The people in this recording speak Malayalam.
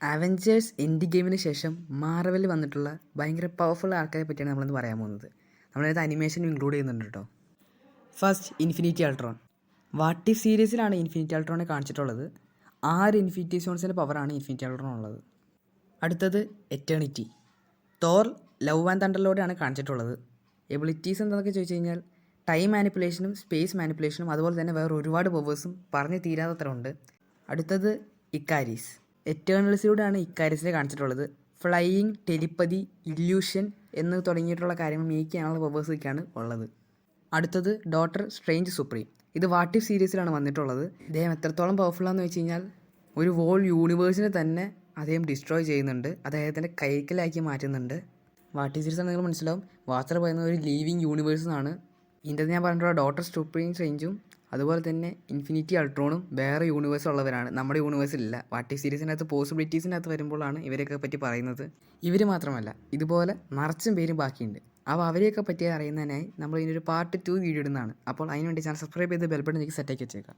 അവഞ്ചേഴ്സ് എൻഡ് ഗെയിമിന് ശേഷം മാർവൽ വന്നിട്ടുള്ള ഭയങ്കര പവർഫുൾ ആൾക്കാരെ പറ്റിയാണ് നമ്മളിന്ന് പറയാൻ പോകുന്നത്. നമ്മളതിനകത്ത് അനിമേഷനും ഇൻക്ലൂഡ് ചെയ്യുന്നുണ്ട് കേട്ടോ. First infinity Ultron. What if സീരീസിലാണ് ഇൻഫിനിറ്റി അൾട്രോണെ കാണിച്ചിട്ടുള്ളത്. 6 ഇൻഫിനിറ്റി സ്റ്റോൺസിൻ്റെ പവറാണ് ഇൻഫിനിറ്റി അൾട്രോൺ ഉള്ളത്. അടുത്തത് എറ്റേണിറ്റി. തോർ ലവ് ആൻഡ് തണ്ടറിലൂടെയാണ് കാണിച്ചിട്ടുള്ളത്. എബിലിറ്റീസ് എന്താണെന്നൊക്കെ ചോദിച്ചു കഴിഞ്ഞാൽ ടൈം മാനിപ്പുലേഷനും സ്പേസ് മാനിപ്പുലേഷനും അതുപോലെ തന്നെ വേറെ ഒരുപാട് പവേഴ്സും പറഞ്ഞ് തീരാത്തത്ര ഉണ്ട്. അടുത്തത് ഇക്കാരീസ്. എറ്റേണൽസിലൂടെയാണ് ഇക്കാരീസിനെ കാണിച്ചിട്ടുള്ളത്. ഫ്ലൈയിങ്, ടെലിപ്പതി, ഇല്യൂഷൻ എന്ന് തുടങ്ങിയിട്ടുള്ള കാര്യങ്ങൾ മേക്ക് ചെയ്യാനുള്ള പവേഴ്സൊക്കെയാണ് ഉള്ളത്. അടുത്തത് ഡോക്ടർ സ്ട്രേഞ്ച് സുപ്രീം. ഇത് വാട്ട് ഇഫ് സീരീസിലാണ് വന്നിട്ടുള്ളത്. ഇദ്ദേഹം എത്രത്തോളം പവർഫുള്ളാന്ന് വെച്ച് കഴിഞ്ഞാൽ ഒരു വോൾ യൂണിവേഴ്സിനെ തന്നെ അദ്ദേഹം ഡിസ്ട്രോയ് ചെയ്യുന്നുണ്ട്, അദ്ദേഹത്തിൻ്റെ കൈക്കലാക്കി മാറ്റുന്നുണ്ട്. വാട്ട് ഇഫ് സീരീസ് നിങ്ങൾ മനസ്സിലാവും. വാച്ചർ പറയുന്നത് ഒരു ലീവിങ് യൂണിവേഴ്സ് എന്നാണ്. ഇതിൻ്റെ ഞാൻ പറഞ്ഞിട്ടുള്ള ഡോക്ടർ സുപ്രീം സ്ട്രേഞ്ചും അതുപോലെ തന്നെ ഇൻഫിനിറ്റി അൾട്രോണും വേറെ യൂണിവേഴ്സ് ഉള്ളവരാണ്, നമ്മുടെ യൂണിവേഴ്സിലില്ല. വാട്ട് ഇഫ് സീരീസിനകത്ത് പോസിബിലിറ്റീസിനകത്ത് വരുമ്പോഴാണ് ഇവരെയൊക്കെ പറ്റി പറയുന്നത്. ഇവർ മാത്രമല്ല, ഇതുപോലെ നിറച്ചും പേരും ബാക്കിയുണ്ട്. അപ്പോൾ അവരെയൊക്കെ പറ്റി അറിയുന്നതിനായി നമ്മൾ ഇതിനൊരു പാർട്ട് 2 വീഡിയോ ഇടുന്നതാണ്. അപ്പോൾ അതിനുവേണ്ടി ചാനൽ സബ്സ്ക്രൈബ് ചെയ്ത് ബെൽ ബട്ടൺ സെറ്റാക്കി വെച്ചേക്കാം.